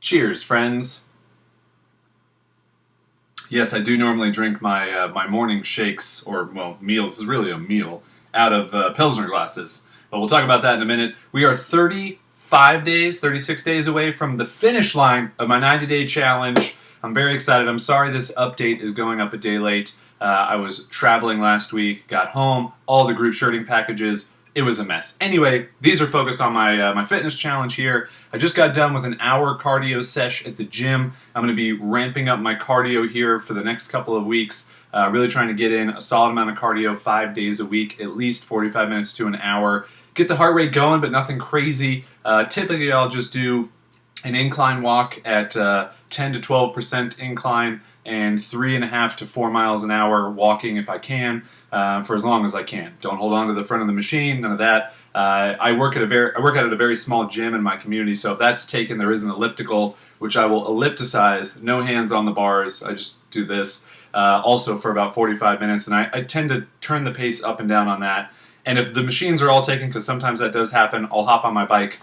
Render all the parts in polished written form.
Cheers, friends. Yes, I do normally drink my morning shakes, or, well, meals. This is really a meal, out of Pilsner glasses. But we'll talk about that in a minute. We are 35 days, 36 days away from the finish line of my 90-day challenge. I'm very excited. I'm sorry this update is going up a day late. I was traveling last week, got home, all the group shirting packages. It was a mess. Anyway, these are focused on my fitness challenge here. I just got done with an hour cardio sesh at the gym. I'm going to be ramping up my cardio here for the next couple of weeks. Really trying to get in a solid amount of cardio 5 days a week, at least 45 minutes to an hour. Get the heart rate going, but nothing crazy. Typically, I'll just do an incline walk at 10 to 12% incline and 3.5 to 4 miles an hour walking if I can, for as long as I can. Don't hold on to the front of the machine, none of that. I work out at a very small gym in my community, so if that's taken, there is an elliptical, which I will ellipticize, no hands on the bars, I just do this, also for about 45 minutes, and I tend to turn the pace up and down on that. And if the machines are all taken, because sometimes that does happen, I'll hop on my bike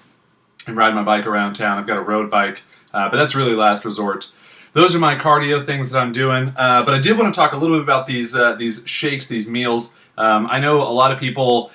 and ride my bike around town. I've got a road bike, but that's really last resort. Those are my cardio things that I'm doing. But I did want to talk a little bit about these shakes, these meals. I know a lot of people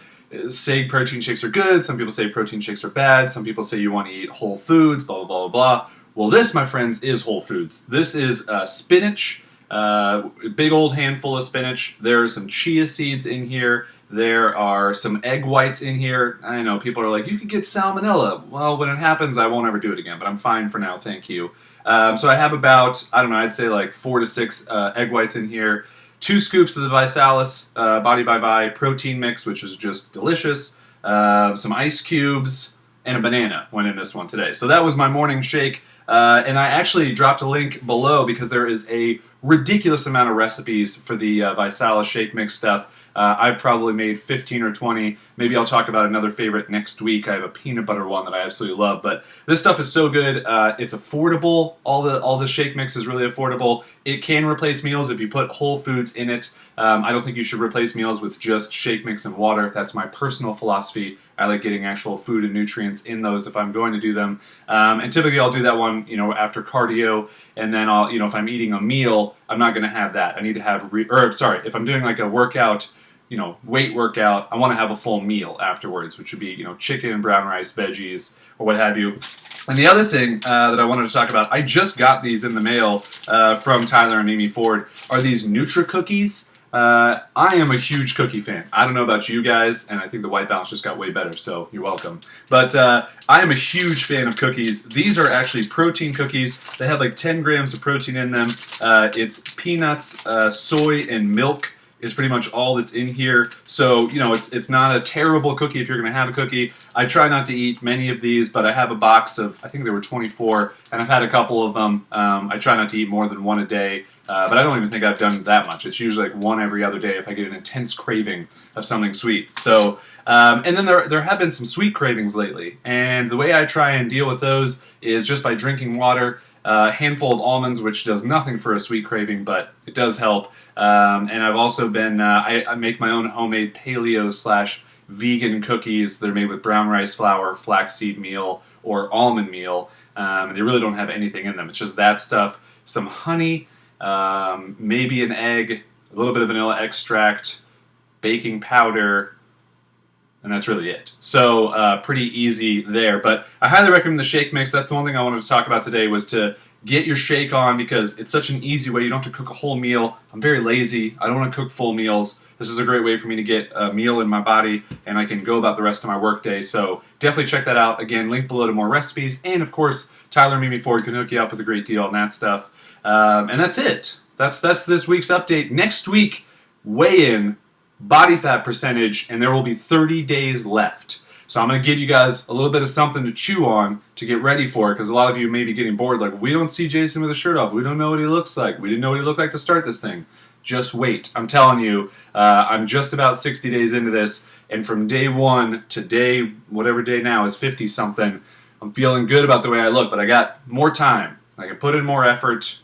say protein shakes are good. Some people say protein shakes are bad. Some people say you want to eat whole foods, blah, blah, blah, blah. Well, this, my friends, is whole foods. This is spinach, big old handful of spinach. There are some chia seeds in here. There are some egg whites in here. I know people are like, you could get salmonella. Well, when it happens, I won't ever do it again, but I'm fine for now, thank you. So I have about, I don't know, I'd say like 4 to 6 egg whites in here. 2 scoops of the Visalis Body by Vi protein mix, which is just delicious. Some ice cubes, and a banana went in this one today. So that was my morning shake. And I actually dropped a link below because there is a ridiculous amount of recipes for the Visalis shake mix stuff. I've probably made 15 or 20. Maybe I'll talk about another favorite next week. I have a peanut butter one that I absolutely love. But this stuff is so good. It's affordable. All the shake mix is really affordable. It can replace meals if you put whole foods in it. I don't think you should replace meals with just shake mix and water. That's my personal philosophy. I like getting actual food and nutrients in those if I'm going to do them. And typically I'll do that one, after cardio, and then I'll, if I'm eating a meal, I'm not going to have that. I need to have, if I'm doing like a workout, weight workout, I want to have a full meal afterwards, which would be, chicken, brown rice, veggies, or what have you. And the other thing that I wanted to talk about, I just got these in the mail from Tyler and Mimi Ford, are these Nutra cookies. I am a huge cookie fan. I don't know about you guys, and I think the white balance just got way better, so you're welcome. But I am a huge fan of cookies. These are actually protein cookies. They have like 10 grams of protein in them. It's peanuts, soy, and milk is pretty much all that's in here. So, it's not a terrible cookie if you're going to have a cookie. I try not to eat many of these, but I have a box of, I think there were 24, and I've had a couple of them. I try not to eat more than one a day. But I don't even think I've done that much. It's usually like one every other day if I get an intense craving of something sweet. So, and then there have been some sweet cravings lately. And the way I try and deal with those is just by drinking water, a handful of almonds, which does nothing for a sweet craving, but it does help. And I've also been, I make my own homemade paleo/vegan cookies. They're made with brown rice flour, flaxseed meal, or almond meal. And they really don't have anything in them. It's just that stuff, some honey, maybe an egg, a little bit of vanilla extract, baking powder, and that's really it. So pretty easy there. But I highly recommend the shake mix. That's the one thing I wanted to talk about today, was to get your shake on, because it's such an easy way. You don't have to cook a whole meal. I'm very lazy. I don't want to cook full meals. This is a great way for me to get a meal in my body, and I can go about the rest of my workday. So definitely check that out. Again, link below to more recipes. And of course, Tyler and Mimi Ford can hook you up with a great deal on that stuff. And that's it. That's this week's update. Next week, weigh-in, body fat percentage, and there will be 30 days left. So I'm going to give you guys a little bit of something to chew on to get ready for it, because a lot of you may be getting bored, like, we don't see Jason with a shirt off. We don't know what he looks like. We didn't know what he looked like to start this thing. Just wait. I'm telling you, I'm just about 60 days into this, and from day 1 to day, whatever day now is 50-something, I'm feeling good about the way I look, but I got more time. I can put in more effort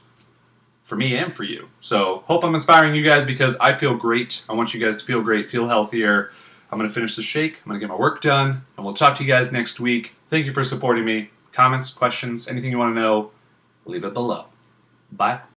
for me and for you. So hope I'm inspiring you guys, because I feel great. I want you guys to feel great, feel healthier. I'm going to finish the shake. I'm going to get my work done, and we'll talk to you guys next week. Thank you for supporting me. Comments, questions, anything you want to know, leave it below. Bye.